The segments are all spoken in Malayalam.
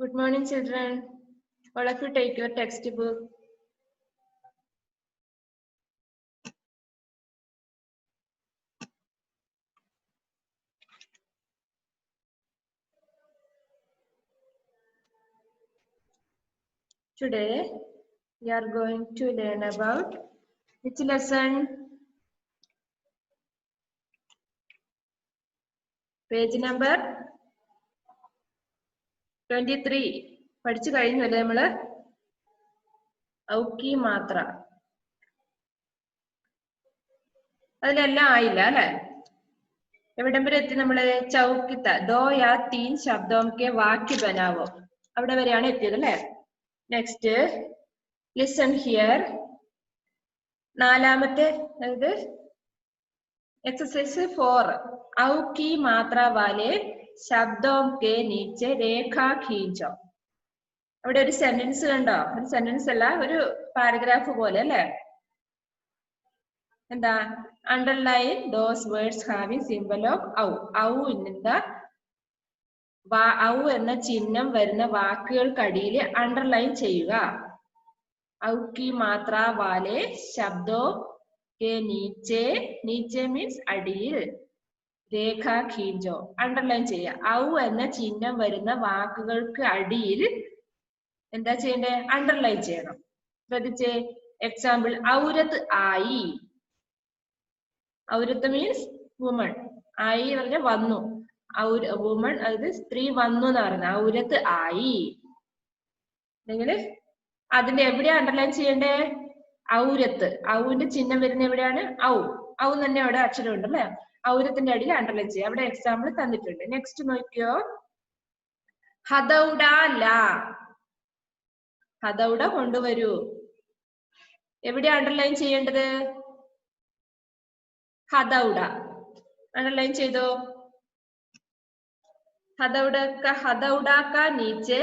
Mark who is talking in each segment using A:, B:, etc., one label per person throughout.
A: Good morning, children. All of you take your textbook. Today, we are going to learn about which lesson? Page number 23. പഠിച്ചു കഴിഞ്ഞല്ലേ നമ്മള്? ഔക്കി മാത്ര. അതിലെല്ലാം ആയില്ല അല്ലെ? എവിടം വരെ എത്തി നമ്മള്? ചൗക്കിത്ത ദോ യാ തീൻ ശബ്ദോം കെ വാക്യ ബനാവോ. അവിടെ വരെയാണ് എത്തിയത് അല്ലെ? Next listen here. നാലാമത്തെ അതായത് एक्सरसाइज 4 औ की मात्रा वाले शब्दों के नीचे रेखा खींचो. അവിടെ ഒരു സെന്റൻസ് കണ്ടോ? ഒരു സെന്റൻസ് അല്ല, ഒരു പാരഗ്രാഫ് പോലെ അല്ലേ? എന്താ? Underline those words having symbol of ഔ. ഔ എന്ന ചിഹ്നം വരുന്ന വാക്കുകൾക്കടിയിൽ അണ്ടർലൈൻ ചെയ്യുക. ഔ की मात्रा वाले शब्दों के नीचे means അടിയിൽ രേഖ ഖീഞ്ചോ അണ്ടർലൈൻ ചെയ്യുക. ഔ എന്ന ചിഹ്നം വരുന്ന വാക്കുകൾക്ക് അടിയിൽ എന്താ ചെയ്യണ്ടേ? അണ്ടർലൈൻ ചെയ്യണം. ശ്രദ്ധിച്ചേ. എക്സാമ്പിൾ ഔരത്ത് ആയി. ഔരത്ത് മീൻസ് വുമൺ. ആയി പറഞ്ഞ വന്നു. വുമൺ അതായത് സ്ത്രീ വന്നു എന്ന് പറയുന്നത് ഔരത്ത് ആയി. അല്ലെങ്കിൽ അതിന്റെ എവിടെയാ അണ്ടർലൈൻ ചെയ്യണ്ടേ? ഔരത്ത്. ഔവിന്റെ ചിഹ്നം വരുന്ന എവിടെയാണ്? ഔ തന്നെ അവിടെ അക്ഷരം ഉണ്ട് അല്ലെ? ഔരത്തിന്റെ അടിയിൽ അണ്ടർലൈൻ ചെയ്യുക. അവിടെ എക്സാമ്പിൾ തന്നിട്ടുണ്ട്. നെക്സ്റ്റ് നോക്കിയോ. ഹദൗഡ ല. ഹദൗഡ കൊണ്ടുവരൂ. എവിടെയാ അണ്ടർലൈൻ ചെയ്യേണ്ടത്? ഹദൗഡ. അണ്ടർലൈൻ ചെയ്തോ. ഹദൗഡ കാ നീച്ചെ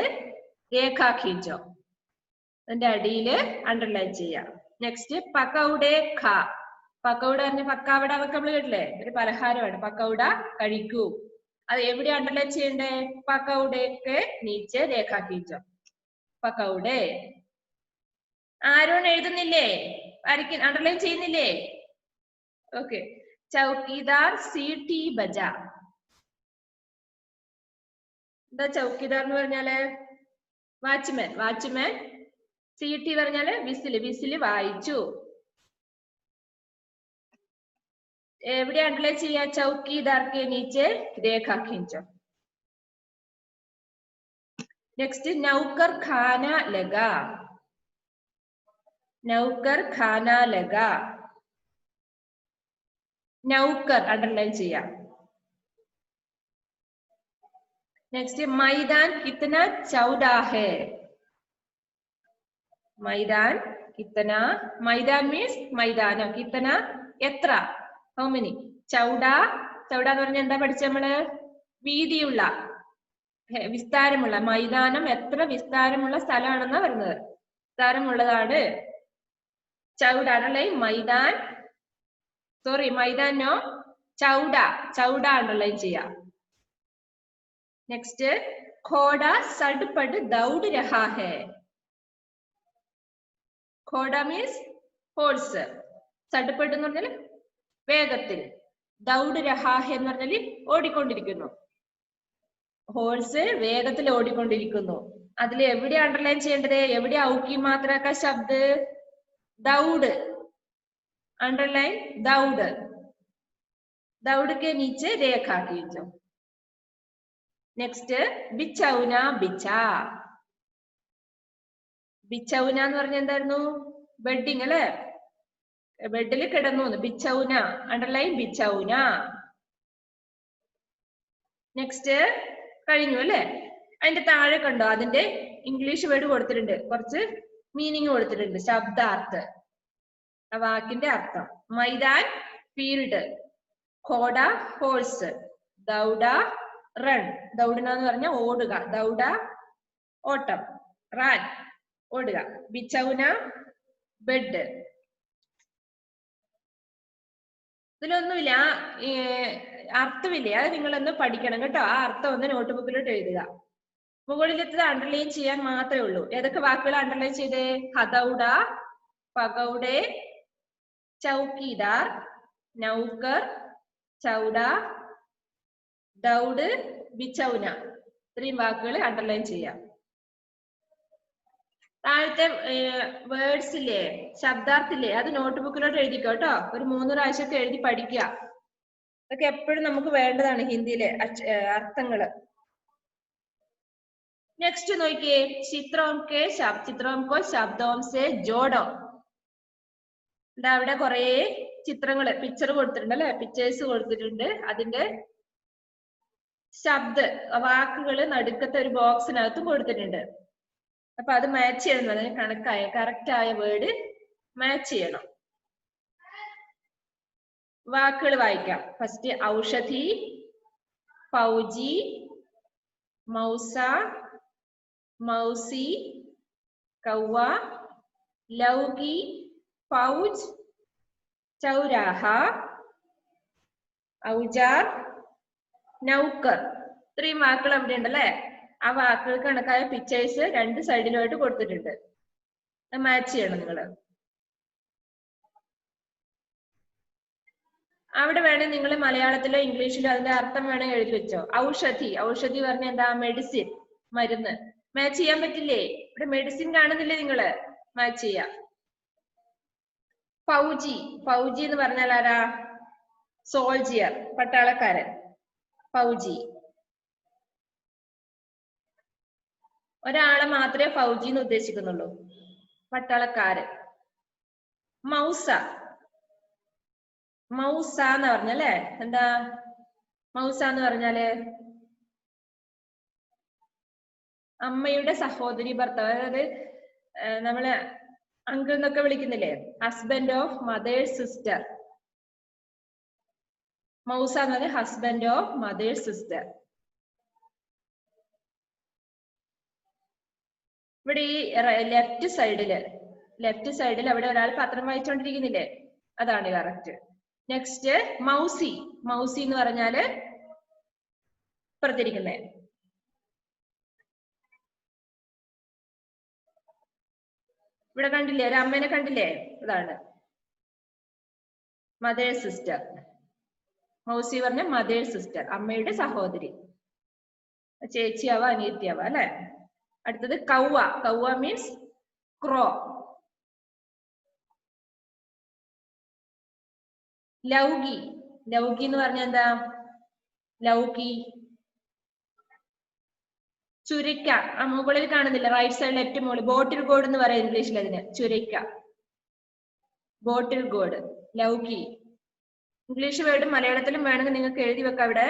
A: രേഖ ഖീഞ്ചോ. അതിന്റെ അടിയിൽ അണ്ടർലൈൻ ചെയ്യാം. നെക്സ്റ്റ് പക്കൗഡെ ഖ. പക്കൗഡ പറഞ്ഞ പക്കാവട ഒക്കെ നമ്മൾ കേട്ടില്ലേ? ഒരു പലഹാരമാണ്. പക്കൗഡ കഴിക്കൂ. അത് എവിടെ അണ്ടർലൈൻ ചെയ്യണ്ടേ? പക്കൗഡേക്ക് നീച്ചെ രേഖ ഖീഞ്ചോ. പക്കൗഡെ. ആരോൺ എഴുതുന്നില്ലേ? അണ്ടർലൈൻ ചെയ്യുന്നില്ലേ? ഓക്കെ. ചൗക്കിദാർ സീട്ടി ബജ. എന്താ ചൗക്കിദാർ എന്ന് പറഞ്ഞാല്? വാച്ച്മാൻ. വാച്ച്മാൻ. സീട്ടി പറഞ്ഞാല് വിസില് വായിച്ചു. എവിടെ അണ്ടർലൈൻ ചെയ്യാ? ചൗക്കിദാർക്ക് നീച്ചെ രേഖ ഖീഞ്ചോ. നെക്സ്റ്റ് നൗക്കർ ഖാന ലഗ. നൗക്കർ ഖാന ലഗ. നൗക്കർ അണ്ടർലൈൻ ചെയ്യാം. നെക്സ്റ്റ് മൈദാൻ കിത്തന ചൗഡാ ഹെ. മൈദാൻ കിത്തന. മൈദാൻ മീൻസ് മൈദാനം. കിത്തന എത്ര, ഹൗ മെനി. ചൗഡ. ചൗഡ എന്ന് പറഞ്ഞാൽ എന്താ പഠിച്ച നമ്മള്? വീതിയുള്ള, വിസ്താരമുള്ള. മൈതാനം എത്ര വിസ്താരമുള്ള സ്ഥലമാണെന്നാ പറയുന്നത്. വിസ്താരമുള്ളതാണ്. ചൗഡ അണ്ടർലൈൻ. മൈദാൻ മൈദാനോ ചൗഡ. ചൗഡ അണ്ടർലൈൻ ചെയ്യാം. നെക്സ്റ്റ് ഘോഡ സഡ്പട് ദൗഡ് രഹാ ഹെ. ഘോഡ മീൻസ് ഹോഴ്സ്. സഡ്പട് എന്ന് പറഞ്ഞാൽ വേഗത്തിൽ. ദൗഡ് രഹാഹെ എന്ന് പറഞ്ഞാൽ ഓടിക്കൊണ്ടിരിക്കുന്നു. ഹോഴ്സ് വേഗത്തിൽ ഓടിക്കൊണ്ടിരിക്കുന്നു. അതിൽ എവിടെ അണ്ടർലൈൻ ചെയ്യേണ്ടത്? എവിടെ ഔക്കി മാത്രക്ക ശബ്ദ്? ദൗഡ്. അണ്ടർലൈൻ ദൗഡ്. ദൗഡ് കെ നീച്ചെ രേഖ ഖീഞ്ചോ. നെക്സ്റ്റ് ബിച്ചൗന ബിച്ച. ബിച്ചൗന എന്ന് പറഞ്ഞ എന്തായിരുന്നു? ബെഡിങ് അല്ലെ? ബെഡിൽ കിടന്നു. ബിച്ചൗന. അണ്ടർലൈൻ ബിച്ചൗന. നെക്സ്റ്റ് കഴിഞ്ഞു അല്ലെ? അതിന്റെ താഴെ കണ്ടോ? അതിന്റെ ഇംഗ്ലീഷ് വേർഡ് കൊടുത്തിട്ടുണ്ട്. കുറച്ച് മീനിങ് കൊടുത്തിട്ടുണ്ട്. ശബ്ദാർത്ഥ. ആ വാക്കിന്റെ അർത്ഥം. മൈദാൻ ഫീൽഡ്. ഘോഡ ഹോഴ്സ്. ദൗഡ റൺ. ദൗഡന എന്ന് പറഞ്ഞാൽ ഓടുക. ദൗഡ ഓട്ടം. റാൻ ഓടുക. ബിച്ചൗന ബെഡ്. ഇതിലൊന്നുമില്ല, അർത്ഥമില്ല. അത് നിങ്ങളൊന്ന് പഠിക്കണം കേട്ടോ. ആ അർത്ഥം ഒന്ന് നോട്ട് ബുക്കിലോട്ട് എഴുതുക. മുകളിലത്തത് അണ്ടർലൈൻ ചെയ്യാൻ മാത്രമേ ഉള്ളൂ. ഏതൊക്കെ വാക്കുകൾ അണ്ടർലൈൻ ചെയ്തേ? ഹദൗഡ, പകൗഡെ, ചൗക്കീദാർ, നൗക്കർ, ചൗഡ, ദൗഡ്, ബിച്ചൗന. ഇത്രയും വാക്കുകൾ അണ്ടർലൈൻ ചെയ്യാം. താഴത്തെ വേർഡ്സില്ലേ, ശബ്ദാർത്ഥില്ലേ, അത് നോട്ട്ബുക്കിലോട്ട് എഴുതിക്കോ കേട്ടോ. ഒരു 3 പ്രാവശ്യമൊക്കെ എഴുതി പഠിക്കുക. അതൊക്കെ എപ്പോഴും നമുക്ക് വേണ്ടതാണ് ഹിന്ദിയിലെ അർത്ഥങ്ങള്. നെക്സ്റ്റ് നോക്കിയേ, ചിത്രോംകോ ശബ്ദോം സെ ജോഡോ. അവിടെ കുറെ ചിത്രങ്ങള്, പിക്ചർ കൊടുത്തിട്ടുണ്ട് അല്ലെ, പിക്ചേഴ്സ് കൊടുത്തിട്ടുണ്ട്. അതിന്റെ ശബ്ദ വാക്കുകള് നടുക്കത്തെ ഒരു ബോക്സിനകത്തും കൊടുത്തിട്ടുണ്ട്. അപ്പൊ അത് മാച്ച് ചെയ്യണം. അതിന് കറക്റ്റ് ആയ വേർഡ് മാച്ച് ചെയ്യണം. വാക്കുകൾ വായിക്കാം. ഫസ്റ്റ് ഔഷധി, ഫൗജി, മൗസ, മൗസി, കൗവ, ലൗകി, ഫൗജ്, ചൗരാഹ, ഔജാർ, നൗക്കർ. ഇത്രയും വാക്കുകൾ അവിടെ ഉണ്ടല്ലേ. ആ വാക്കുകൾ കണക്കായ പിക്ചേഴ്സ് 2 സൈഡിലുമായിട്ട് കൊടുത്തിട്ടുണ്ട്. മാച്ച് ചെയ്യണം നിങ്ങള്. അവിടെ വേണേ നിങ്ങൾ മലയാളത്തിലോ ഇംഗ്ലീഷിലോ അതിന്റെ അർത്ഥം വേണേ എഴുതി വെച്ചോ. ഔഷധി, ഔഷധി പറഞ്ഞ എന്താ? മെഡിസിൻ, മരുന്ന്. മാച്ച് ചെയ്യാൻ പറ്റില്ലേ? ഇവിടെ മെഡിസിൻ കാണുന്നില്ലേ നിങ്ങള്? മാച്ച് ചെയ്യാം. ഫൗജി, ഫൗജി എന്ന് പറഞ്ഞാൽ ആരാ? സോൾജിയർ, പട്ടാളക്കാരൻ. ഫൗജി ഒരാളെ മാത്രമേ ഫൗജി എന്ന് ഉദ്ദേശിക്കുന്നുള്ളൂ, പട്ടാളക്കാരൻ. മൗസ, മൗസ എന്ന് പറഞ്ഞല്ലേ എന്താ? മൗസ എന്ന് പറഞ്ഞാല് അമ്മയുടെ സഹോദരി, ഭർത്താവ്. അതായത് നമ്മള് അങ്കിൾ എന്നൊക്കെ വിളിക്കുന്നില്ലേ, ഹസ്ബൻഡ് ഓഫ് മദേഴ്സ് സിസ്റ്റർ. മൗസ എന്ന് പറഞ്ഞാൽ ഹസ്ബൻഡ് ഓഫ് മദേഴ്സ് സിസ്റ്റർ. ഇവിടെ ഈ ലെഫ്റ്റ് സൈഡിൽ അവിടെ ഒരാൾ പത്രം വായിച്ചുകൊണ്ടിരിക്കുന്നില്ലേ, അതാണ് കറക്റ്റ്. നെക്സ്റ്റ് മൗസി, മൗസി എന്ന് പറഞ്ഞാല് ഇപ്പുറത്തിരിക്കുന്നേ. ഇവിടെ കണ്ടില്ലേ, ഒരു അമ്മേനെ കണ്ടില്ലേ, അതാണ് മദേഴ്സ് സിസ്റ്റർ. മൗസി പറഞ്ഞ മദേഴ്സ് സിസ്റ്റർ, അമ്മയുടെ സഹോദരി, ചേച്ചിയാവാ അനിയത്തിയാവാ അല്ലെ. അടുത്തത് കൗവ, കൗവ മീൻസ് ക്രോ. ലൗകി, ലൗകി എന്ന് പറഞ്ഞ എന്താ? ലൗകി ചുരക്ക. ആ മുകളിൽ കാണുന്നില്ല, റൈറ്റ് സൈഡ് ലെഫ്റ്റ് മുകളിൽ ബോട്ടിൽ ഗോഡ് എന്ന് പറയാം ഇംഗ്ലീഷിൽ അതിന്. ചുരക്ക, ബോട്ടിൽ ഗോഡ്, ലൗകി. ഇംഗ്ലീഷ് വേർഡ് മലയാളത്തിലും വേണമെങ്കിൽ നിങ്ങൾക്ക് എഴുതി വെക്കാം അവിടെ.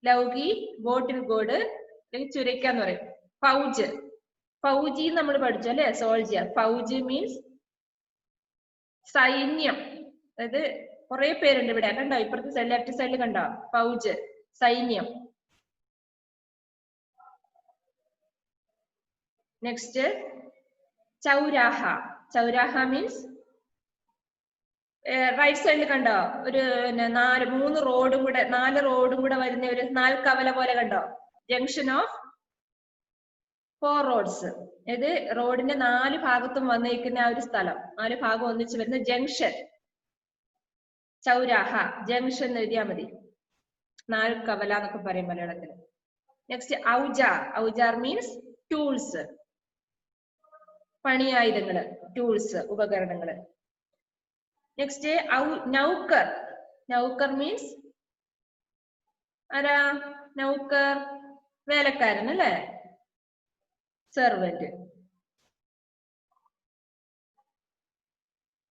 A: ലൗകി, ബോട്ടിൽ ഗോഡ്, അല്ലെങ്കിൽ ചുരക്ക എന്ന് പറയും. ഫൗജ്, ഫൗജി നമ്മൾ പഠിച്ചു അല്ലെ, സോൾജിയർ. ഫൗജ് മീൻസ് സൈന്യം. അതായത് കുറെ പേരുണ്ട് ഇവിടെ, കണ്ടോ? ഇപ്പുറത്തെ സൈഡ് ലെഫ്റ്റ് സൈഡിൽ കണ്ടോ? ഫൗജ്, സൈന്യം. നെക്സ്റ്റ് ചൗരാഹ, ചൗരാഹ മീൻസ് റൈറ്റ് സൈഡിൽ കണ്ടോ? ഒരു 4 റോഡും കൂടെ, 4 റോഡും കൂടെ വരുന്ന ഒരു 4 കവല പോലെ കണ്ടോ? Junction of 4 roads. ഇത് റോഡിന്റെ 4 ഭാഗത്തും വന്നിരിക്കുന്ന ആ ഒരു സ്ഥലം, 4 ഭാഗം ഒന്നിച്ച് വരുന്ന ജംഗ്ഷൻ. ചൗരാഹ, ജംഗ്ഷൻ എഴുതിയാൽ മതി. 4 കവല എന്നൊക്കെ പറയും മലയാളത്തിൽ. നെക്സ്റ്റ് ഔജാർ, ഔജാർ മീൻസ് ടൂൾസ്, പണിയായുധങ്ങള്, ടൂൾസ്, ഉപകരണങ്ങള്. നെക്സ്റ്റ് നൗക്കർ, നൗക്കർ മീൻസ് ആരാ? നൗക്കർ വേലക്കാരൻ അല്ലേ, സെർവന്റ്.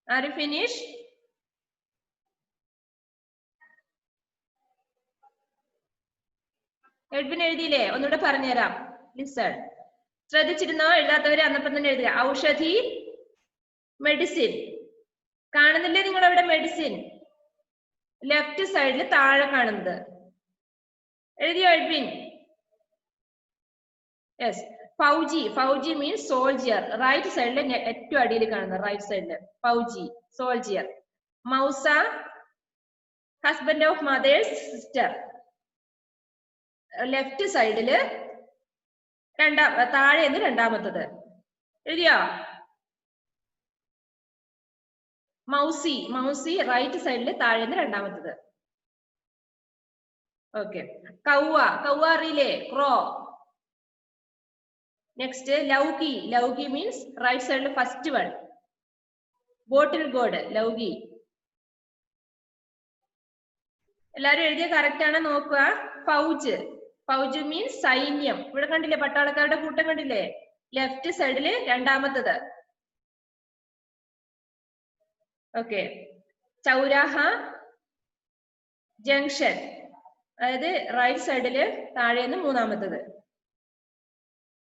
A: ആര് ഫിനിഷ്? എഡ്വിൻ എഴുതിയില്ലേ? ഒന്നുകൂടെ പറഞ്ഞുതരാം. ലിസൺ, ശ്രദ്ധിച്ചിരുന്നോ? എഴുതാത്തവരെ അന്നപ്പം തന്നെ എഴുതുക. ഔഷധി, മെഡിസിൻ. കാണുന്നില്ലേ നിങ്ങൾ അവിടെ മെഡിസിൻ? ലെഫ്റ്റ് സൈഡിൽ താഴെ കാണുന്നത് എഴുതിയോ എഡ്വിൻ? യെസ്. ഫൗജി, ഫൗജി മീൻസ് സോൾജിയർ. റൈറ്റ് സൈഡിൽ ഏറ്റവും അടിയിൽ കാണുന്നത്, റൈറ്റ് സൈഡില് ഫൗജി, സോൾജിയർ. മൗസ, husband of mother's sister. Left സൈഡില് താഴേന്ന് രണ്ടാമത്തത് എഴുതിയോ? മൗസി, മൗസി റൈറ്റ് സൈഡിൽ താഴേന്ന് രണ്ടാമത്തത്. ഓക്കെ. കൗവ, കൗവ അറിയില്ലേ? ക്രോ. Next lauki, lauki means right സൈഡിൽ ഫസ്റ്റ് വൺ. ബോട്ടിൽ ഗോഡ്, ലൗകി. എല്ലാരും എഴുതിയ കറക്റ്റ് ആണ് നോക്കുക. ഫൗജ്, ഫൗജ് മീൻസ് സൈന്യം. ഇവിടെ കണ്ടില്ലേ പട്ടാളക്കാരുടെ കൂട്ടം കണ്ടില്ലേ? ലെഫ്റ്റ് സൈഡില് രണ്ടാമത്തത്. ഓക്കെ. ചൗരാഹ ജംഗ്ഷൻ, അതായത് റൈറ്റ് സൈഡില് താഴേന്ന് മൂന്നാമത്തത്.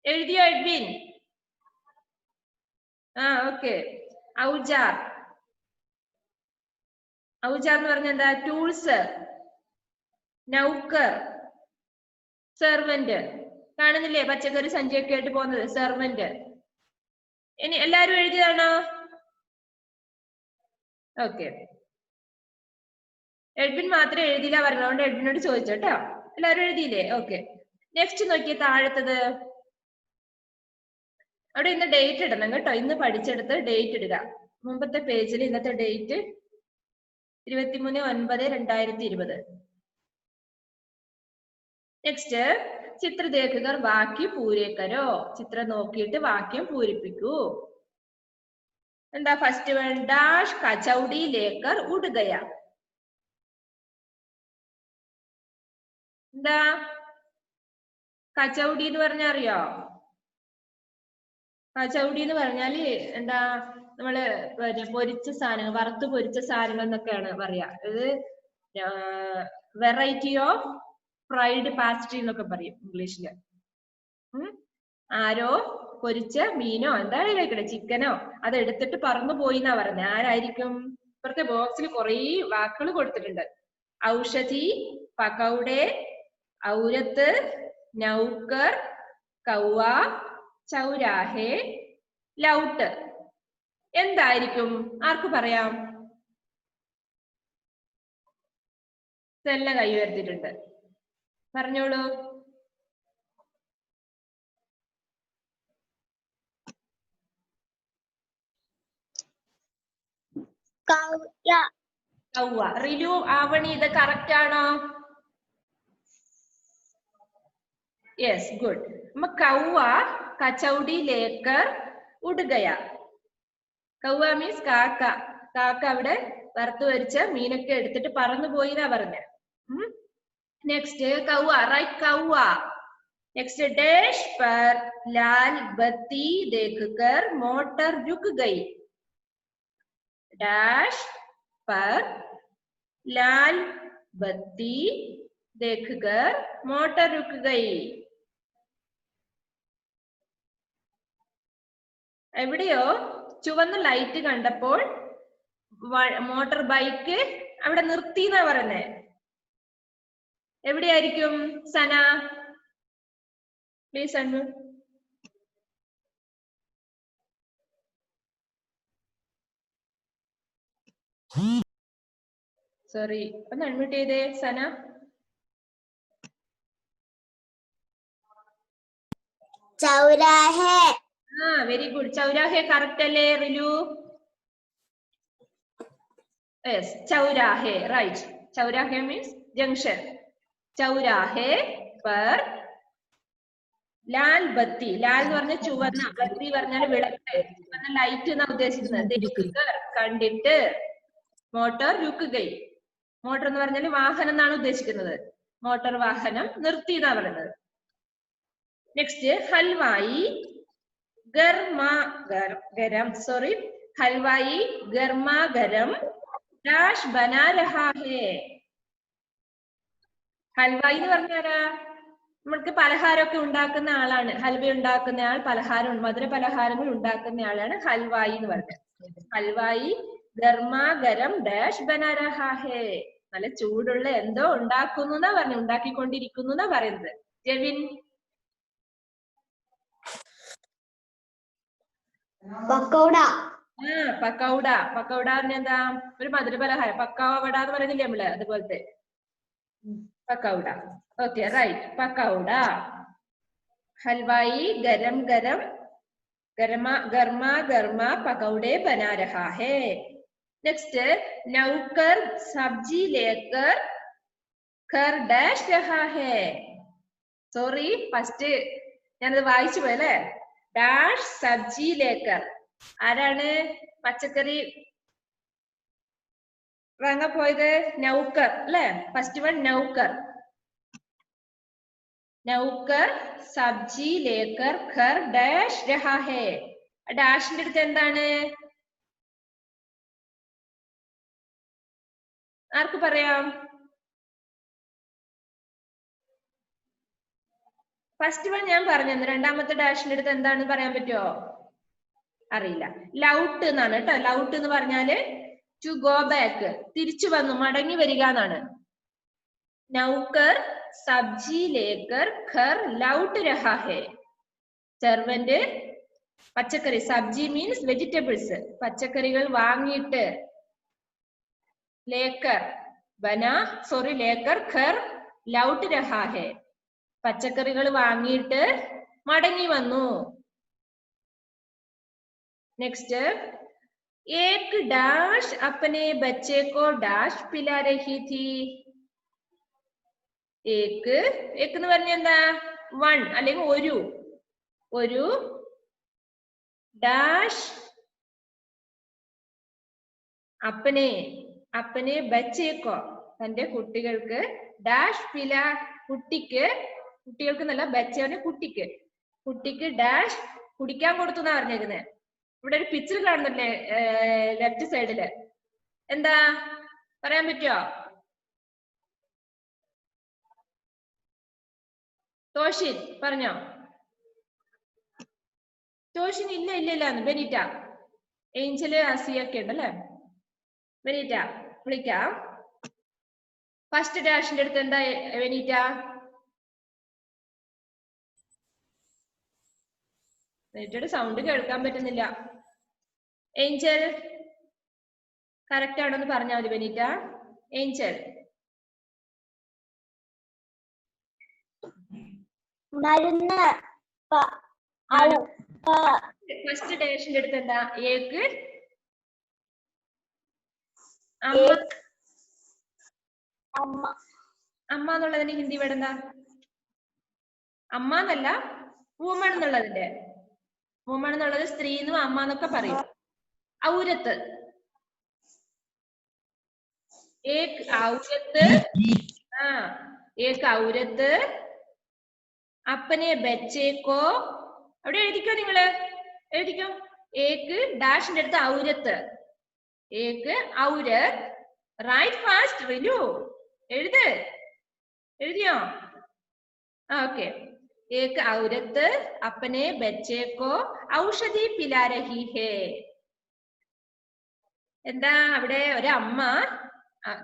A: എഴുതിയോ എഡ്വിൻ? ഓക്കെ. ഔജാർ, ഔജാർ എന്ന് പറഞ്ഞ എന്താ? ടൂൾസ്. നൗക്കർ, സെർവന്റ്. കാണുന്നില്ലേ പച്ചക്കറി സഞ്ചിയൊക്കെ ആയിട്ട് പോകുന്നത്? സെർവന്റ്. ഇനി എല്ലാരും എഴുതിയതാണോ? ഓക്കെ. എഡ്വിൻ മാത്രമേ എഴുതിയില്ല പറഞ്ഞതുകൊണ്ട് എഡ്വിനോട് ചോദിച്ചോട്ടോ. എല്ലാരും എഴുതിയില്ലേ? ഓക്കെ. നെക്സ്റ്റ് നോക്കിയേ താഴത്തത്. അവിടെ ഇന്ന് ഡേറ്റ് ഇടണം കേട്ടോ. ഇന്ന് പഠിച്ചെടുത്ത് ഡേറ്റ് ഇടുക. മുമ്പത്തെ പേജിൽ ഇന്നത്തെ ഡേറ്റ് 23/9/2020. നെക്സ്റ്റ് ചിത്ര ദേഖുകർ വാക്യം പൂരേക്കരോ. ചിത്രം നോക്കിയിട്ട് വാക്യം പൂരിപ്പിക്കൂ. എന്താ ഫസ്റ്റ് വൺ? ഡാഷ് കച്ചൗടി ലേക്കർ ഉടുകയ. എന്താ കച്ചൗടി എന്ന് പറഞ്ഞാൽ അറിയോ? കച്ചൗടി എന്ന് പറഞ്ഞാല് എന്താ? നമ്മള് പൊരിച്ച സാധനങ്ങൾ, വറുത്ത് പൊരിച്ച സാധനങ്ങൾ എന്നൊക്കെയാണ് പറയാ. ഇത് വെറൈറ്റി ഓഫ് ഫ്രൈഡ് പാസ്ട്രി എന്നൊക്കെ പറയും ഇംഗ്ലീഷില്. ആരോ പൊരിച്ച മീനോ എന്താണ് കഴിക്കണേ, ചിക്കനോ, അത് എടുത്തിട്ട് പറന്നു പോയി എന്നാ പറഞ്ഞത്. ആരായിരിക്കും? ഇപ്പുറത്തെ ബോക്സിൽ കുറേ വാക്കുകൾ കൊടുത്തിട്ടുണ്ട്. ഔഷധി, പകൗഡെ, ഔരത്ത്, നൗക്കർ, കൗവ, ചൗരാഹെ, ലൗട്ട്. എന്തായിരിക്കും? ആർക്ക് പറയാം? സെല്ല കൈ ഉയർത്തിയിട്ടുണ്ട്, പറഞ്ഞോളൂ. കൗവ. റിലു, ആവണി ഇത് കറക്റ്റ് ആണോ? Yes, good. കൗവ കച്ചൗടി ലേക്കർ ഉടുകയ. കൗവ മീൻസ് കാക്ക. കാക്ക അവിടെ വറുത്തു വരിച്ച മീനൊക്കെ എടുത്തിട്ട് പറന്നു പോയി എന്നാ പറഞ്ഞ. നെക്സ്റ്റ് കൗവ, റൈറ്റ് കൗവ. നെക്സ്റ്റ് ഡേഷ് पर लाल बत्ती देखकर मोटर रुक गई. डैश पर लाल बत्ती देखकर मोटर रुक गई. എവിടെയോ ചുവന്ന ലൈറ്റ് കണ്ടപ്പോൾ മോട്ടോർ ബൈക്ക് അവിടെ നിർത്തി എന്നാ പറഞ്ഞേ. എവിടെയായിരിക്കും സന? Please unmute. സോറി, ഒന്ന് അൺമ്യൂട്ട് ചെയ്തേ സന.
B: ചൗരാഹെ.
A: Very good. ചൗരാഹെ കറക്റ്റ് അല്ലേ റിലു? യെസ്, ചൗരാഹെ റൈറ്റ്. ചൗരാഹെ മീൻസ് ജംഗ്ഷൻ. ചൗരാഹെ पर ലാൽ ബത്തി. ലാൽ എന്ന് പറഞ്ഞ ചുവന്ന, ബത്തി പറഞ്ഞാൽ വിളക്ക്, ചുവന്ന ലൈറ്റ് എന്നാ ഉദ്ദേശിക്കുന്നത്. കണ്ടിട്ട് മോട്ടോർ രുക്കുകൈ. മോട്ടോർ എന്ന് പറഞ്ഞാൽ വാഹനം എന്നാണ് ഉദ്ദേശിക്കുന്നത്. മോട്ടോർ വാഹനം നിർത്തി എന്നാ പറയുന്നത്. നെക്സ്റ്റ് ഹൽവായി ഗരം സോറി ഹൽവായി ഗർമാ ഗരം ഡാഷ് ബനാ രഹാ ഹേ. ഹൽവായി എന്ന് പറഞ്ഞാരാ? നമ്മൾക്ക് പലഹാരമൊക്കെ ഉണ്ടാക്കുന്ന ആളാണ്. ഹൽവ ഉണ്ടാക്കുന്ന ആൾ, പലഹാരം മധുര പലഹാരങ്ങൾ ഉണ്ടാക്കുന്ന ആളാണ് ഹൽവായി എന്ന് പറഞ്ഞത്. ഹൽവായി ഗർമാ ഗരം ഡാഷ് ബനാ രഹാ ഹേ. നല്ല ചൂടുള്ള എന്തോ ഉണ്ടാക്കുന്നു എന്നാ പറഞ്ഞു, ഉണ്ടാക്കിക്കൊണ്ടിരിക്കുന്നു എന്നാ പറയുന്നത്. ജെവിൻ?
B: പക്കോട.
A: പക്കൗഡ. പക്കൗഡ എന്താ? ഒരു മധുര പലഹാരം. പക്കാവട എന്ന് പറയുന്നില്ലേ നമ്മള്, അതുപോലത്തെ പക്കൗഡ. Okay right, പക്കൗഡ. हलवाई गरम गरम गर्मा गर्मा पकौड़े बना रहा है. नेक्स्ट नौकर सब्जी लेकर घर डैश रहा है. സോറി ഫസ്റ്റ് ഞാനത് വായിച്ചു പോയല്ലേ. ഡാഷ് സബ്ജി ലേക്കർ ആരാണ് പച്ചക്കറി വാങ്ങപ്പോയത്? നൗക്കർ അല്ലെ. ഫസ്റ്റ് വൺ നൗക്കർ. നൗക്കർ സബ്ജി ലേക്കർ ഘർ ഡാഷ് രഹാ ഹേ. ഡാഷിന്റെ അടുത്ത് എന്താണ്? ആർക്ക് പറയാം? ഫസ്റ്റ് വൺ ഞാൻ പറഞ്ഞു. രണ്ടാമത്തെ ഡാഷിന്റെ അടുത്ത് എന്താണെന്ന് പറയാൻ പറ്റുമോ? അറിയില്ല. ലൗട്ട് എന്നാണ് കേട്ടോ. ലൗട്ട് എന്ന് പറഞ്ഞാല് ടു ഗോ ബാക്ക്, തിരിച്ചു വന്നു, മടങ്ങി വരിക എന്നാണ്. നൗക്കർ സബ്ജി ലേക്കർ ഘർ ലൗട്ട് രഹാ ഹേ. സെർവന്റ് പച്ചക്കറി, സബ്ജി മീൻസ് വെജിറ്റബിൾസ്, പച്ചക്കറികൾ വാങ്ങിയിട്ട്, ലേക്കർ ലേക്കർ ഘർ ലൗട്ട് രഹാ ഹേ, പച്ചക്കറികൾ വാങ്ങിയിട്ട് മടങ്ങി വന്നു. നെക്സ്റ്റ് एक डैश अपने बच्चे को डैश पिला रही थी. एक എന്ന് പറഞ്ഞ എന്താ? വൺ അല്ലെങ്കിൽ ഒരു ഡാഷ് അപ്പനെ ബച്ചേക്കോ തന്റെ കുട്ടികൾക്ക് ഡാഷ് പില കുട്ടികൾക്ക് എന്നല്ല, ബച്ചേനെ കുട്ടിക്ക് ഡാഷ് കുടിക്കാൻ കൊടുത്തു എന്നാ പറഞ്ഞേക്കുന്നത്. ഇവിടെ ഒരു പിക്ചർ കാണുന്നില്ലേ ലെഫ്റ്റ് സൈഡില്? എന്താ പറയാൻ പറ്റുമോ? തോഷിൻ പറഞ്ഞോ. തോഷിൻ ഇല്ല ബെനീറ്റ, ഏഞ്ചല് അസിയൊക്കെ ഉണ്ട് അല്ലെ. ബെനീറ്റ വിളിക്കാം. ഫസ്റ്റ് ഡാഷിന്റെ അടുത്ത് എന്താ ബെനീറ്റ? ബെനീറ്റയുടെ സൗണ്ട് കേൾക്കാൻ പറ്റുന്നില്ല. ഏഞ്ചൽ കറക്റ്റ് ആണെന്ന് പറഞ്ഞാൽ മതി ബെനീറ്റ. ഏഞ്ചൽ ഫസ്റ്റ് ഡാഷിന്റെ അടുത്ത് എന്താ? ഏക്ക് അമ്മ എന്നുള്ളതിന്റെ ഹിന്ദി വേർഡ് എന്താ? അമ്മ എന്നല്ല, വുമൺ എന്നുള്ളതിന്റെ. വുമൺ എന്നുള്ളത് സ്ത്രീ എന്നും അമ്മ എന്നൊക്കെ പറയും. ഔരത്ത് एक औरत अपने बच्चे को, അവിടെ എഴുതിക്കോ, നിങ്ങള് എഴുതിക്കോ. ഏക്ക് ഡാഷിന്റെ അടുത്ത് ഔരത്ത്, ഏക്ക് ഔരത്ത്. റൈറ്റ് ഫാസ്റ്റ് റിലു, എഴുതിയോ? ഓക്കെ. एक औरत अपने बच्चे को औषधि पिला रही है. എന്താ അവിടെ? ഒരമ്മ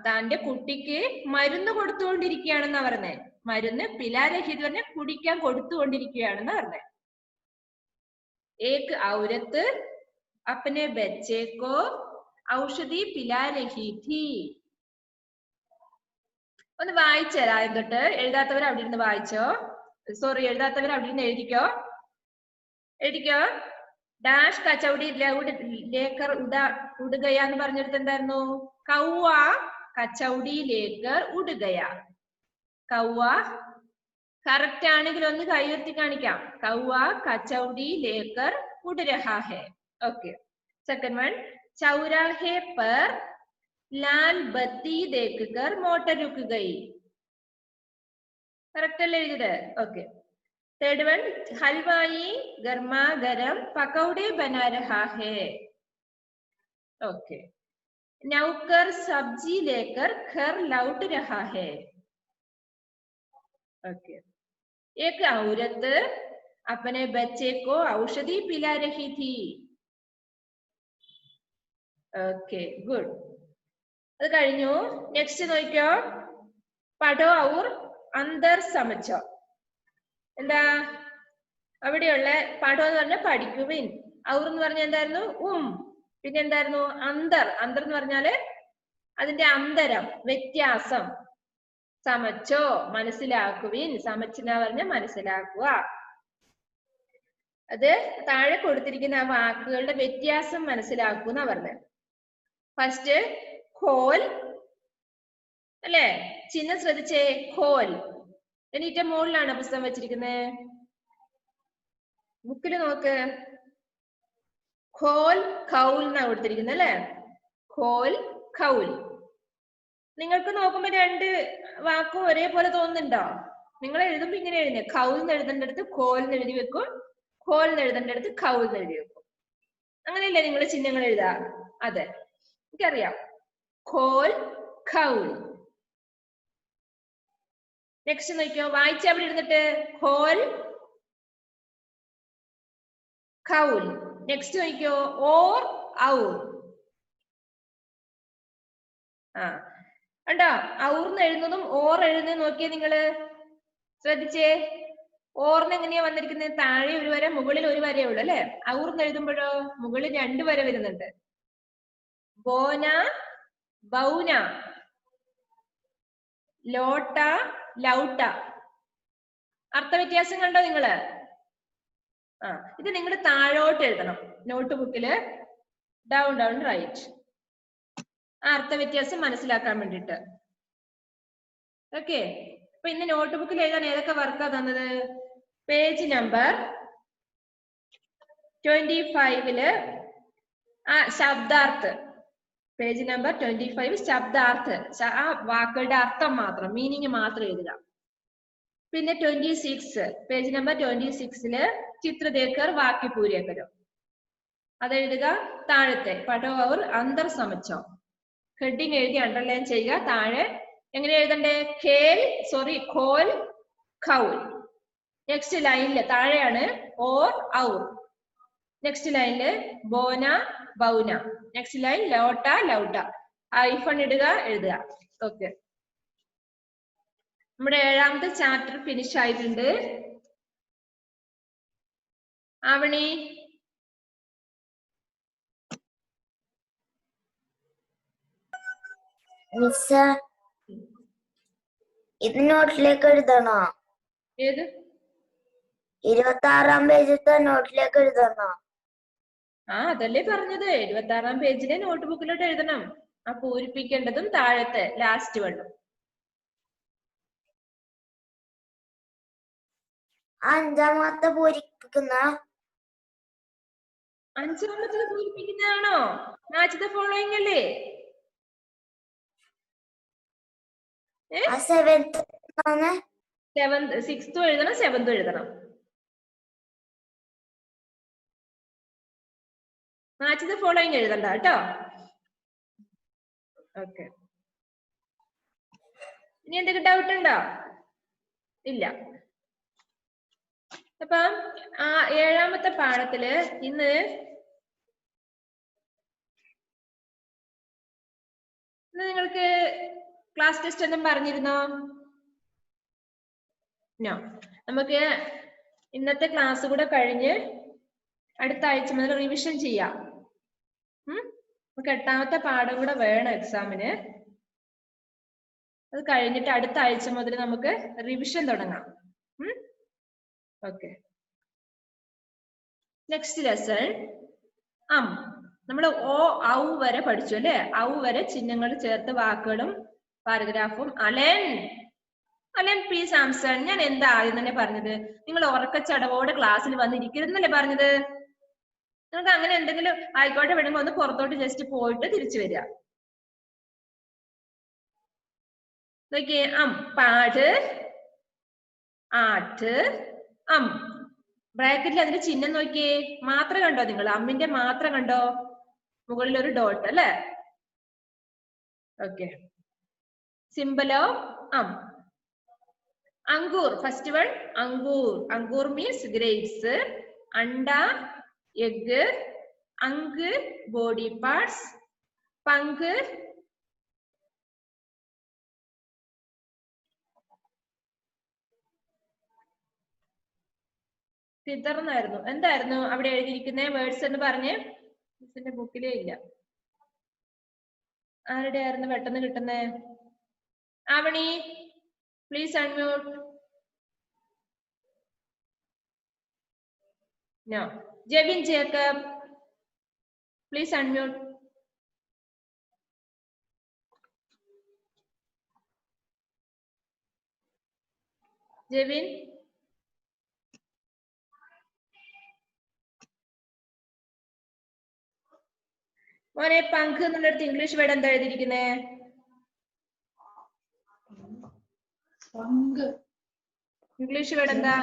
A: തന്റെ കുട്ടിക്ക് മരുന്ന് കൊടുത്തുകൊണ്ടിരിക്കുകയാണെന്നാ പറഞ്ഞേ. മരുന്ന് പിലാരഹി എന്ന് പറഞ്ഞാൽ കുടിക്കാൻ കൊടുത്തുകൊണ്ടിരിക്കുകയാണെന്നാ പറഞ്ഞേ. ഏക് ഔരത്ത് അപ്പനെ ബച്ചേക്കോ ഔഷധി പിലാരഹി ഥി. ഒന്ന് വായിച്ചേരാ എന്നിട്ട്. എഴുതാത്തവർ അവിടെ ഇരുന്ന് വായിച്ചോ. സോറി, എഴുതാത്തവർ അവിടെ ഇരുന്ന് എഴുതിക്കോ. ഡാഷ് കച്ചൗടി ലേക്കർ ഉടുകയാന്ന് പറഞ്ഞെടുത്ത് എന്തായിരുന്നു? കൗവ കച്ചൗടി ലേക്കർ ഉടുകയ. കൗവ കറക്റ്റ് ആണെങ്കിൽ ഒന്ന് കൈയുയർത്തി കാണിക്കാം. കൗവ കച്ചൗടി ലേക്കർ ഉഡ് രഹാ ഹെ. ഓക്കെ. സെക്കൻഡ് വൺ, ചൗരാഹെ पर लाल बत्ती देखकर मोटर रुक गई. കറക്റ്റ് അല്ലേ എഴുതിയത്? ഓക്കെ. थर्ड वन, हलवाई गर्मा गरम पकौड़े बना रहा है. ओके. नौकर सब्जी लेकर घर लौट रहा है. ओके. एक औरत अपने बच्चे को औषधि पिला रही थी. Okay, good. അത് കഴിഞ്ഞു. നെക്സ്റ്റ് നോക്കിക്കോ. പഠോ ഔർ അന്തർ സമച്ചോ. എന്താ അവിടെയുള്ള പഠം എന്ന് പറഞ്ഞാൽ പഠിക്കുവിൻ. ഔർ എന്ന് പറഞ്ഞാൽ എന്തായിരുന്നു? പിന്നെ എന്തായിരുന്നു? അന്തർ എന്ന് പറഞ്ഞാല് അതിന്റെ അന്തരം, വ്യത്യാസം. സമച്ചോ മനസ്സിലാക്കുവിൻ. സമച്ചിന പറഞ്ഞ മനസ്സിലാക്കുക. അത് താഴെ കൊടുത്തിരിക്കുന്ന ആ വാക്കുകളുടെ വ്യത്യാസം മനസ്സിലാക്കുന്ന പറഞ്ഞത്. ഫസ്റ്റ് ഖോൽ അല്ലേ, ചിഹ്നം ശ്രദ്ധിച്ചേ, ഖോൽ. എന്നിട്ട് മുകളിലാണ് പുസ്തകം വെച്ചിരിക്കുന്നത്, ബുക്കിൽ നോക്ക്. ഖോൽ ഖൗൽ എന്നാ കൊടുത്തിരിക്കുന്നത് അല്ലേ, ഖോൽ ഖൗൽ. നിങ്ങൾക്ക് നോക്കുമ്പോ രണ്ട് വാക്കും ഒരേപോലെ തോന്നുന്നുണ്ടോ? നിങ്ങൾ എഴുതുമ്പോ ഇങ്ങനെ എഴുതുന്നത്, ഖൗൽ എന്ന് എഴുതേണ്ടടുത്ത് ഖോൽ എന്ന് എഴുതി വെക്കും, ഖോൽ എന്ന് എഴുതേണ്ടടുത്ത് ഖൗൽ എന്ന് എഴുതി വെക്കും. അങ്ങനെയല്ലേ നിങ്ങൾ ചിഹ്നങ്ങൾ എഴുതാ? അതെ, എനിക്കറിയാം. ഖോൽ ഖൗൽ. നെക്സ്റ്റ് നോക്കിയോ, വായിച്ച അവിടെ ഇരുന്നിട്ട്, ഖോൽ ഖൗൽ. നെക്സ്റ്റ് നോക്കിയോ, ഓർ ഔർ. കണ്ടോ, ഔർന്ന് എഴുതുന്നതും ഓർ എഴുതുന്നതും നോക്കിയേ നിങ്ങള്, ശ്രദ്ധിച്ചേ. ഓർന്ന് എങ്ങനെയാ വന്നിരിക്കുന്നത്? താഴെ ഒരു വര, മുകളിൽ ഒരു വരയേ ഉള്ളൂ അല്ലെ. ഔർന്ന് എഴുതുമ്പോഴോ മുകളിൽ 2 വര വരുന്നുണ്ട്. ബോന ബൗന, ലോട്ട ലൗട്ട. അർത്ഥവ്യത്യാസം കണ്ടോ നിങ്ങള്? ഇത് നിങ്ങൾ താഴോട്ട് എഴുതണം നോട്ട് ബുക്കില്, ഡൗൺ ഡൗൺ റൈറ്റ്. ആ അർത്ഥവ്യത്യാസം മനസ്സിലാക്കാൻ വേണ്ടിട്ട്. ഓക്കെ, അപ്പൊ ഇന്ന് നോട്ട് ബുക്കിൽ എഴുതാൻ ഏതൊക്കെ വർക്കാ തന്നത്? പേജ് നമ്പർ 25 ആ ശബ്ദാർത്ഥ്, പേജ് നമ്പർ 25 ശബ്ദാർത്ഥ്, ആ വാക്കുകളുടെ അർത്ഥം മാത്രം, മീനിങ് മാത്രം എഴുതുക. പിന്നെ 26 പേജ് നമ്പർ 26 ചിത്ര ദേക്കർ വാക്യ പൂരേക്കരോ, അതെഴുതുക. താഴത്തെ പഠോ അവർ അന്തർ സമച്ചോ, ഹെഡിങ് എഴുതി അണ്ടർലൈൻ ചെയ്യുക. താഴെ എങ്ങനെ എഴുതണ്ടേ? ഖോൽ ഖൗൽ. നെക്സ്റ്റ് ലൈനില് താഴെയാണ് ഓർ ഔർ. നെക്സ്റ്റ് ലൈനില് ബോന ബൗന. നെക്സ്റ്റ് ലൈൻ ലോട്ട ലൗട്ട. ഐഫൺ ഇടുക, എഴുതുക. ഓക്കെ, നമ്മുടെ 7ാമത്തെ ചാപ്റ്റർ ഫിനിഷ് ആയിട്ടുണ്ട്. ആവണി
B: ഇത് നോട്ടിലേക്ക് എഴുതണോ?
A: ഏത്?
B: 26ാം പേജിലത്തെ നോട്ടിലേക്ക് എഴുതണോ?
A: അതല്ലേ പറഞ്ഞത്, 26ാം പേജിലെ നോട്ട് ബുക്കിലോട്ട് എഴുതണം. ആ പൂരിപ്പിക്കേണ്ടതും താഴത്തെ ലാസ്റ്റ് വണ്ണും.
B: 5ാമത്തെ പൂരിപ്പിക്കുന്ന?
A: 5ാമത്തത് പൂരിപ്പിക്കുന്നതാണോ? മാച്ച് ദ ഫോളോയിങ് അല്ലേ?
B: 7th
A: 6th എഴുതണം, 7th എഴുതണം. മാച്ച് ദ ഫോളോയിങ് എഴുതണ്ട കേട്ടോ. ഓക്കെ, ഇനി എന്തെങ്കിലും ഡൗട്ട് ഉണ്ടോ? ഇല്ല. അപ്പം 7ാമത്തെ പാഠത്തില് ഇന്ന് നിങ്ങൾക്ക് ക്ലാസ് ടെസ്റ്റ് ഒന്നും പറഞ്ഞിരുന്നോ? നോ. നമുക്ക് ഇന്നത്തെ ക്ലാസ് കൂടെ കഴിഞ്ഞ് അടുത്ത ആഴ്ച മുതൽ റിവിഷൻ ചെയ്യാം. നമുക്ക് 8ാമത്തെ പാഠം കൂടെ വേണം എക്സാമിന്. അത് കഴിഞ്ഞിട്ട് അടുത്ത ആഴ്ച മുതൽ നമുക്ക് റിവിഷൻ തുടങ്ങാം. ഓക്കെ, നെക്സ്റ്റ് ലെസൺ നമ്മൾ ഔ വരെ പഠിച്ചു അല്ലെ. ഔ വരെ ചിഹ്നങ്ങൾ ചേർത്ത് വാക്കുകളും പാരഗ്രാഫും. Allen please answer. ഞാൻ എന്താ ആദ്യം തന്നെ പറഞ്ഞത്? നിങ്ങൾ ഉറക്കച്ചടവോടെ ക്ലാസ്സിൽ വന്നിരിക്കരുതെന്നല്ലേ പറഞ്ഞത്? നിങ്ങൾക്ക് അങ്ങനെ എന്തെങ്കിലും ആയിക്കോട്ടെ, വേണമെങ്കിൽ ഒന്ന് പുറത്തോട്ട് ജസ്റ്റ് പോയിട്ട് തിരിച്ചു വരിക. നോക്കിയേ, പാട് ആട്ട് ബ്രാക്കറ്റിൽ അതിന്റെ ചിഹ്നം നോക്കിയേ, മാത്ര കണ്ടോ നിങ്ങൾ? അമ്മിന്റെ മാത്ര കണ്ടോ? മുകളിൽ ഒരു ഡോട്ട് അല്ലെ. ഓക്കെ, സിംബലോ അങ്കൂർ. ഫസ്റ്റ് വൺ അങ്കൂർ. അങ്കൂർ മീൻസ് ഗ്രേപ്സ്. അണ്ട എഗ്. അങ്ക് ബോഡി പാർട്സ്. പങ്ക് പിതർന്നായിരുന്നു. എന്തായിരുന്നു അവിടെ എഴുതിയിരിക്കുന്ന വേർഡ്സ് എന്ന് പറഞ്ഞ്? മിസ്സിന്റെ ബുക്കിലേ ഇല്ല. ആരുടെ ആയിരുന്നു പെട്ടെന്ന് കിട്ടുന്നേ? Avani please unmute. No. Jevin Jacob, please unmute. Jevin. മോനെ പങ്ക് എന്നുള്ളടത്ത് ഇംഗ്ലീഷ് വേർഡ് എന്താ എഴുതിയിരിക്കുന്നേ? ഇംഗ്ലീഷ് വേർഡ് എന്താ?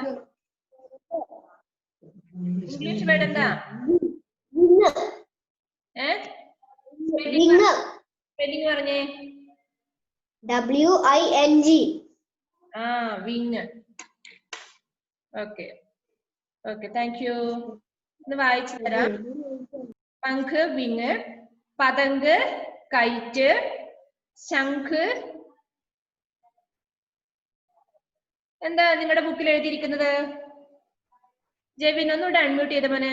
A: ഇംഗ്ലീഷ് വേർഡ് എന്താ? സ്പെല്ലിംഗ് പറഞ്ഞേ.
B: WING.
A: Wing. Okay okay, thank U. ഒന്ന് വായിച്ചു തരാം. പങ്ക് വിങ്, പതങ്ക് കൈറ്റ്, ശംഖ് എന്താ നിങ്ങളുടെ ബുക്കിൽ എഴുതിയിരിക്കുന്നത്? ജെവിൻ ഒന്നുകൂടെ അൺമ്യൂട്ട് ചെയ്ത മോനെ.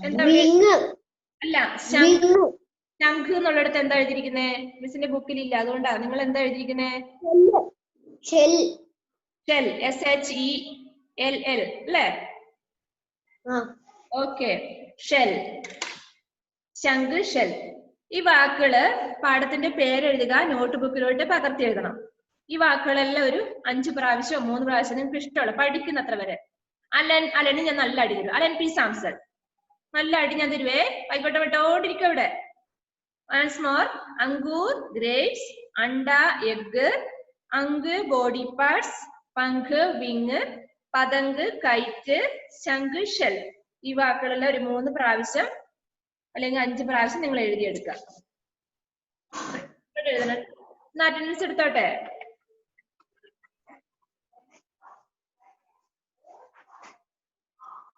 A: എന്താ അല്ല, ശംഖ് എന്നുള്ളിടത്ത് എന്താ എഴുതിയിരിക്കുന്നേ? മിസ്സിന്റെ ബുക്കിൽ ഇല്ല, അതുകൊണ്ടാ. നിങ്ങൾ എന്താ എഴുതിയിരിക്കുന്നേ?
B: ഷെൽ.
A: ഷെൽ, SHELL അല്ലേ? ഓക്കെ, ഷെൽ, ശംഖ്, ഷെൽ. ഈ വാക്കുകള് പാഠത്തിന്റെ പേരെഴുതുക, നോട്ട് ബുക്കിലോട്ട് പകർത്തി എഴുതണം. ഈ വാക്കുകളെല്ലാം ഒരു 5 പ്രാവശ്യമോ 3 പ്രാവശ്യം നിങ്ങൾക്ക് ഇഷ്ടമുള്ള പഠിക്കുന്നത്ര വരെ. അലന് ഞാൻ നല്ല അടി തരും. അലൻ പി സാംസൺ നല്ല അടി ഞാൻ തരുവേ. ആയിക്കോട്ടെ, വിട്ടോണ്ടിരിക്കും ഇവിടെ. Once more. Angur, grapes. Anda, egg. Ang, body parts. Pankh, wing. Padang, kite. Shankh, shell. ഈ വാക്കുകളെല്ലാം ഒരു 3 പ്രാവശ്യം അല്ലെങ്കിൽ 5 പ്രാവശ്യം നിങ്ങൾ എഴുതിയെടുക്കുക. അറ്റൻഡൻസ് എടുത്തോട്ടെ.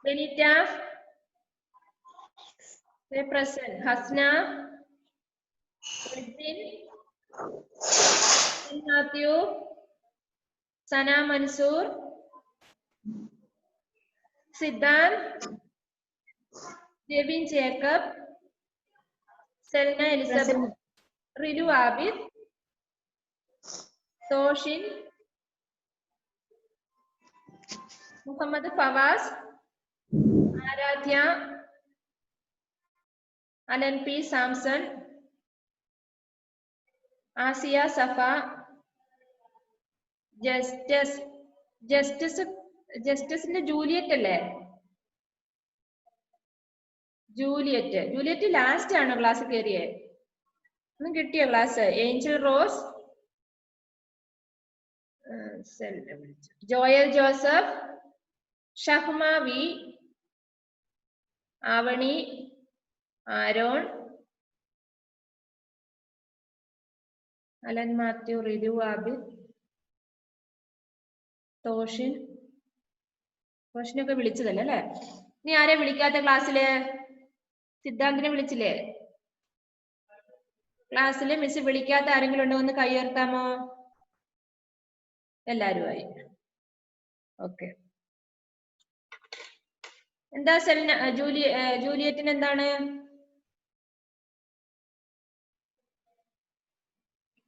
A: Benita present. Hasna, Matthew, Sana Mansoor, Siddharth, Jevin Jacob, Selna Elizabeth, Rilu Abid, Toshin, Muhammad Fawaz, Aradhya, Alan P. Sampson, Asia Safa, ജസ്റ്റിസിന്റെ ജൂലിയറ്റ് അല്ലേ? ജൂലിയറ്റ് ലാസ്റ്റ് ആണോ ക്ലാസ് കയറിയേ? ഒന്നും കിട്ടിയോ class? Angel Rose, Joel Joseph, Shahma V, Avani, Aaron, Alan Mathew, Rilu Abid, തോഷിനൊക്കെ വിളിച്ചതല്ലേ അല്ലെ? നീ ആരെ വിളിക്കാത്ത ക്ലാസ്സില്? സിദ്ധാന്തിനെ വിളിച്ചില്ലേ? ക്ലാസ്സില് മിസ് വിളിക്കാത്ത ആരെങ്കിലും ഉണ്ടോ? ഒന്ന് കൈ ഉയർത്താമോ? എല്ലാരുമായി. ഓക്കെ. എന്താ സെലിന ജൂലിയറ്റിന് എന്താണ്?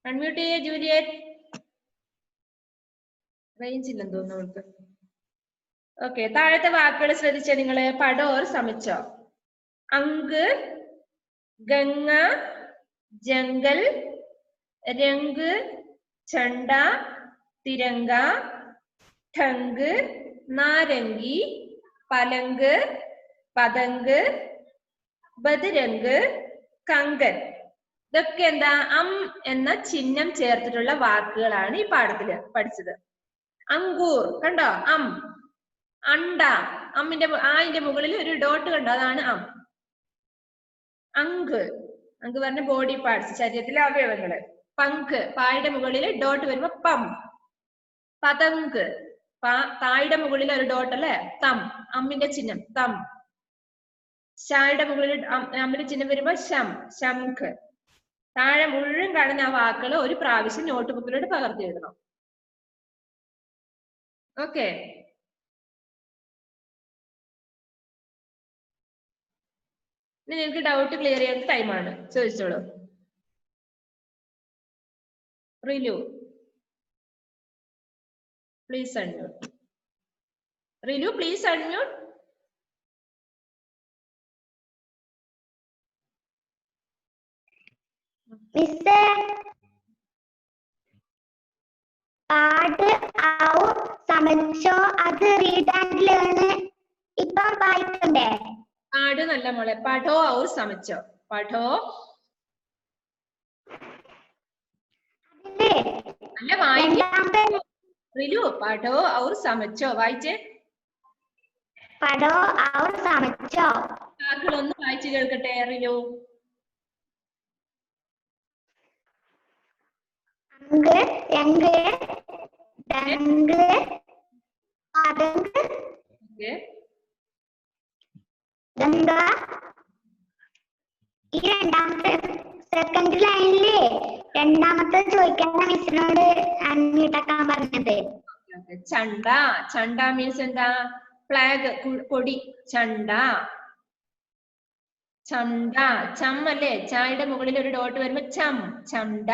A: അൺമ്യൂട്ട് ചെയ്യേ ജൂലിയറ്റ്. റേഞ്ച് ഇല്ലെന്ന് തോന്നുന്നു അവൾക്ക്. ഓക്കെ, താഴത്തെ വാക്കുകൾ ശ്രദ്ധിച്ചോ നിങ്ങള്. പടോർ സമിച്ചോ. അങ്ക്, ഗംഗ, ജംഗൽ, രംഗ്, ചണ്ട, തിരങ്ക, ഠങ്ക്, നാരംഗി, പലങ്ക്, പതങ്ക്, ബദരംഗ്, കങ്കൻ. ഇതൊക്കെ എന്താ? എന്ന ചിഹ്നം ചേർത്തിട്ടുള്ള വാക്കുകളാണ് ഈ പാഠത്തില് പഠിച്ചത്. അങ്കൂർ കണ്ടോ? അണ്ട, ആയിന്റെ മുകളിൽ ഒരു ഡോട്ട് കണ്ടോ? അതാണ് അങ്ക് പറഞ്ഞ ബോഡി പാർട്സ്, ശരീരത്തിലെ അവയവങ്ങള്. പങ്ക്, പായുടെ മുകളിൽ ഡോട്ട് വരുമ്പോ പം. പതങ്ക്, തായുടെ മുകളിൽ ഒരു ഡോട്ട് അല്ലെ? തം, അമ്മിന്റെ ചിഹ്നം തം. ഷായുടെ മുകളിൽ അമ്മിന്റെ ചിഹ്നം വരുമ്പോ ശം, ശംഖ്. താഴെ മുഴുവൻ കാണുന്ന ആ വാക്കുകൾ ഒരു പ്രാവശ്യം നോട്ട് ബുക്കിലോട്ട് പകർത്തി എഴുതണം. ഓക്കെ, ഇനി നിങ്ങൾക്ക് ഡൗട്ട് ക്ലിയർ ചെയ്യാൻ ടൈമാണ്, ചോദിച്ചോളൂ. Rilu please unmute. Rilu please unmute.
B: മിസ്സേ പാട് ഔർ സമച്ചോ അത് റീഡ് ആൻഡ് ലേൺ ഇപ്പൊ വായിക്കണ്ടേ?
A: പാട് നല്ല മോളെ. പഠോ ഔർ സമച്ചോ. പഠോ
B: അതിന്റെ
A: അല്ല വായിക്ക.
B: രണ്ടാമത്തെ
A: റിലു പഠോ ഔർ സമച്ചോ വായിച്ചേ.
B: പഠോ ഔർ സമച്ചോ.
A: വാക്കുകളൊന്ന് വായിച്ചു കേൾക്കട്ടെ റിലു.
B: അങ്ക് രംഗ് ഡങ്ക് പതങ്ക് ഗംഗ. ഈ രണ്ടാമത്തെ സെക്കൻഡ് ലൈനില് രണ്ടാമത്തെ ചോദിക്കാൻ മിസ്സിനോട് അൺമ്യൂട്ടാക്കാൻ പറഞ്ഞത്.
A: ചണ്ട. ചണ്ട മീൻസ് എന്താ? ഫ്ലാഗ്, കൊടി. ചണ്ട. ചണ്ട. ചം അല്ലേ? ചായയുടെ മുകളിൽ ഒരു ഡോട്ട് വരുമ്പോ ചം. ചണ്ട.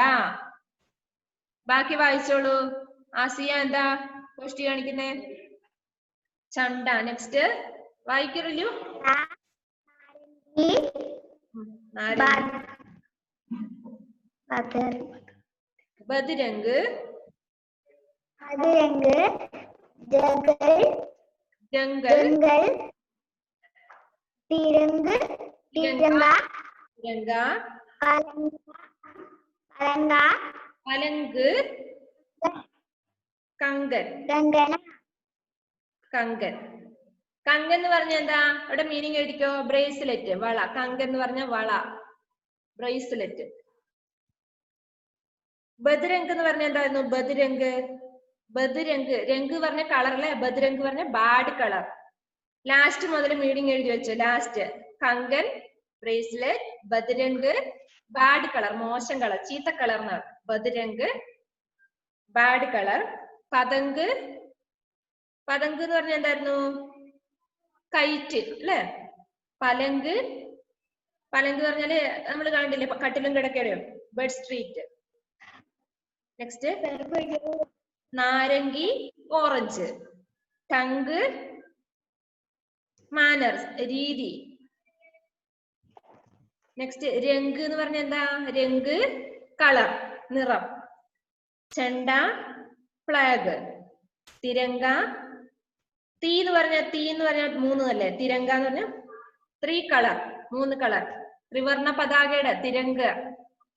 A: ബാക്കി വായിച്ചോളൂ. ആസിയ എന്താ പോസ്റ്റ് കാണിക്കുന്നേ? ചണ്ട. നെക്സ്റ്റ് വായിക്കറില്ലു. ബദ്രംഗ് ജംഗൽ
B: തിരങ്ക്
A: തിരങ്ക
B: പലങ്ക
A: പലങ്ക് കങ്കൻ. കങ്കൻ. കങ്കൻ എന്ന് പറഞ്ഞ എന്താ? അവിടെ മീനിങ് എഴുതിക്കോ. ബ്രേസ്ലെറ്റ്, വള. കങ്കൻ എന്ന് പറഞ്ഞ വള, ബ്രേസ്ലെറ്റ്. ബദ്രംഗ് എന്ന് പറഞ്ഞ എന്തായിരുന്നു? ബദ്രംഗ്. ബദ്രംഗ്. രംഗ് പറഞ്ഞ കളർ അല്ലേ? ബദ്രംഗ് പറഞ്ഞ ബാഡ് കളർ. ലാസ്റ്റ് മുതൽ മീനിങ് എഴുതി വെച്ചു. ലാസ്റ്റ് കങ്കൻ, ബ്രേസ്ലെറ്റ്, ബദ്രംഗ്, ബാഡ് കളർ, മോശം കളർ, ചീത്ത കളർ എന്നാണ്. ബദ്രംഗ് ബാഡ് കളർ. പതങ്ക്. പതങ്ക് എന്ന് പറഞ്ഞ എന്തായിരുന്നു? കൈറ്റ് അല്ലെ? പലങ്ക്. പലങ്ക് പറഞ്ഞാല് നമ്മൾ കണ്ടില്ലേ കട്ടിലും കിടക്കയോ? Bedstead. നെക്സ്റ്റ് നാരങ്ങി, ഓറഞ്ച്. ടങ്ക് മാനേഴ്സ്, രീതി. നെക്സ്റ്റ് രംഗ് എന്ന് പറഞ്ഞ എന്താ? രംഗ് കളർ, നിറം. ചെണ്ട ഫ്ലാഗ്. തിരങ്ക. തീ എന്ന് പറഞ്ഞ 3 അല്ലേ? തിരങ്ക എന്ന് പറഞ്ഞ 3 കളർ, 3 കളർ. ത്രിവർണ പതാകയുടെ തിരങ്ക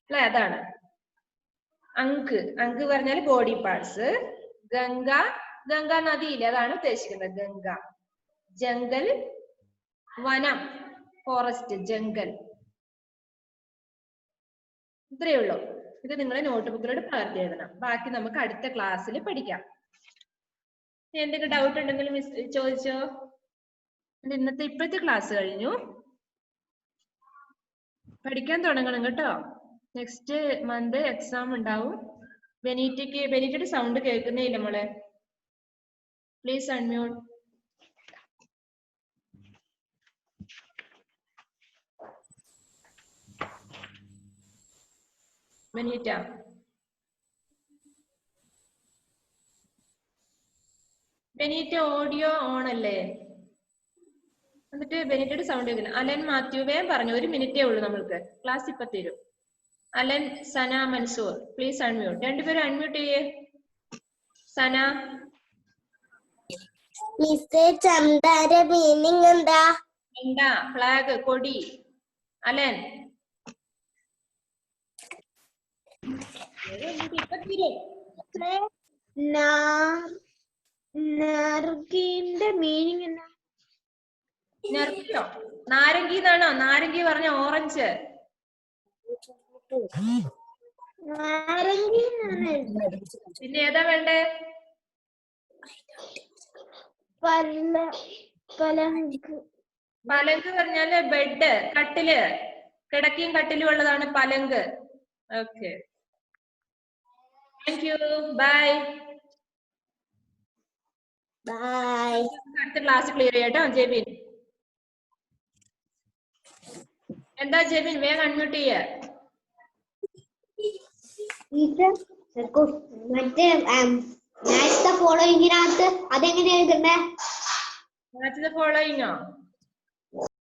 A: അല്ലെ? അതാണ്. അങ്ക്. അങ്ക് പറഞ്ഞാൽ ബോഡി പാർട്സ്. ഗംഗ. ഗംഗ നദിയില്ലേ? അതാണ് ഉദ്ദേശിക്കുന്നത്. ഗംഗ. ജംഗൽ വനം, ഫോറസ്റ്റ്. ജംഗൽ. ഇത്രയേ ഉള്ളൂ. ഇത് നിങ്ങളെ നോട്ട്ബുക്കിലോട് പകർത്തി എഴുതണം. ബാക്കി നമുക്ക് അടുത്ത ക്ലാസ്സിൽ പഠിക്കാം. എന്തെങ്കിലും ഡൗട്ട് ഉണ്ടെങ്കിൽ മിസ് ചോദിച്ചോ. ഇന്നത്തെ ഇപ്പോഴത്തെ ക്ലാസ് കഴിഞ്ഞു. പഠിക്കാൻ തുടങ്ങണം കേട്ടോ. നെക്സ്റ്റ് മന്ത് എക്സാം ഉണ്ടാവും. ബെനീറ്റയുടെ സൗണ്ട് കേൾക്കുന്നേ ഇല്ല മോളെ. Please unmute. Benita. Benita audio on അല്ലേ? എന്നിട്ട് ബെനീറ്റയുടെ സൗണ്ട് കേൾക്കില്ല. അലൻ മാത്യു വേഗം പറഞ്ഞു. 1 മിനിറ്റേ ഉള്ളൂ നമ്മൾക്ക്. ക്ലാസ് ഇപ്പൊ തരും. Alan, Sana, Mansoor please unmute. രണ്ടുപേരും അൺമ്യൂട്ട് ചെയ്യേ. സന.
B: ചന്ദാന്റെ മീനിങ് എന്താ?
A: ചെണ്ട, ഫ്ലാഗ്, കൊടി. അലൻ. ഇപ്പൊ തരും.
B: നാരങ്ങിന്റെ മീനിങ് എന്താ?
A: നർക്കിയോ? നാരങ്ങി എന്നാണോ? നാരങ്ങി പറഞ്ഞ ഓറഞ്ച്.
B: നാരങ്ങി
A: പിന്നെ ഏതാ വേണ്ടേ? പലങ്ക് പറഞ്ഞാല് ബെഡ്, കട്ടില്. കിടക്കയും കട്ടിലും ഉള്ളതാണ് പലങ്ക്. Okay, thank you. ബൈ. അടുത്ത ക്ലാസ് ക്ലിയർ ചെയ്യട്ടോ. ജെബിൻ. എന്താ ജെബിൻ? വേഗം അൺമ്യൂട്ട് ചെയ്യ.
B: മറ്റേ മാച്ച് ദ ഫോളോയിങ്ങിനകത്ത് അതെങ്ങനെ എഴുതണ്ടേ?
A: Match the ഫോളോയിങ്ങോ?